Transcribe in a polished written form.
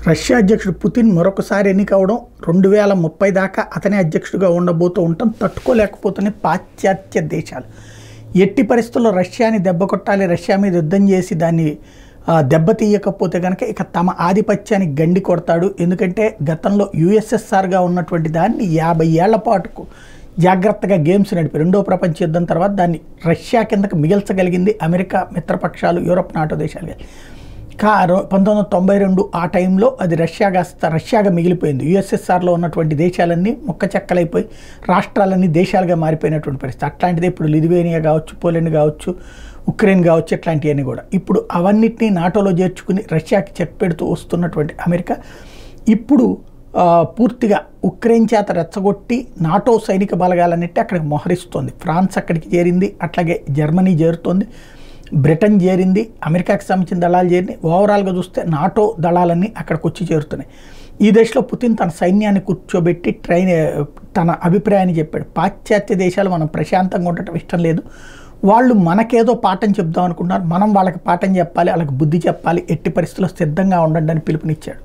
Russia అధ్యక్షుడు Putin మరొకసారి ఎన్నికవడం 2030 దాకా అతనే అధ్యక్షుడిగా ఉండబోతూ ఉండటం తట్టుకోలేకపోతున్న పాశ్చాత్య దేశాలు. ఎట్టి పరిస్థితుల్లో రష్యాని దెబ్బకొట్టాలి, రష్యా మీద యుద్ధం చేసి దాన్ని దెబ్బతీయకపోతే కనుక ఇక తమ ఆధిపత్యాన్ని గండి కొడతాడు. ఎందుకంటే గతంలో యుఎస్ఎస్ఆర్గా ఉన్నటువంటి దాన్ని 50 ఏళ్ల పాటుకు జాగ్రత్తగా గేమ్స్ నడిపి రెండో ప్రపంచ యుద్ధం తర్వాత దాన్ని రష్యా కిందకు మిగిల్చగలిగింది అమెరికా మిత్రపక్షాలు, యూరప్, నాటో దేశాలు. 1992 ఆ టైంలో అది రష్యాగా మిగిలిపోయింది. యుఎస్ఎస్ఆర్లో ఉన్నటువంటి దేశాలన్నీ ముక్కచెక్కలైపోయి రాష్ట్రాలన్నీ దేశాలుగా మారిపోయినటువంటి పరిస్థితి. అట్లాంటిది ఇప్పుడు లిథువేనియా కావచ్చు, పోలాండ్ కావచ్చు, ఉక్రెయిన్ కావచ్చు, ఇట్లాంటివన్నీ కూడా ఇప్పుడు అవన్నిటినీ నాటోలో చేర్చుకుని రష్యాకి చెక్ పెడుతూ వస్తున్నటువంటి అమెరికా ఇప్పుడు పూర్తిగా ఉక్రెయిన్ చేత రెచ్చగొట్టి నాటో సైనిక బలగాలన్నిటి అక్కడికి మోహరిస్తోంది. ఫ్రాన్స్ అక్కడికి చేరింది, అట్లాగే జర్మనీ చేరుతోంది, బ్రిటన్ చేరింది, అమెరికాకి సంబంధించిన దళాలు చేరింది. ఓవరాల్గా చూస్తే నాటో దళాలన్నీ అక్కడికి వచ్చి చేరుతున్నాయి. ఈ దేశంలో పుతిన్ తన సైన్యాన్ని కూర్చోబెట్టి తన అభిప్రాయాన్ని చెప్పాడు. పాశ్చాత్య దేశాలు మనం ప్రశాంతంగా ఉండటం ఇష్టం లేదు, వాళ్ళు మనకేదో పాఠం చెప్దాం అనుకుంటున్నారు, మనం వాళ్ళకి పాఠం చెప్పాలి, వాళ్ళకి బుద్ధి చెప్పాలి, ఎట్టి పరిస్థితుల్లో సిద్ధంగా ఉండండి అని పిలుపునిచ్చాడు.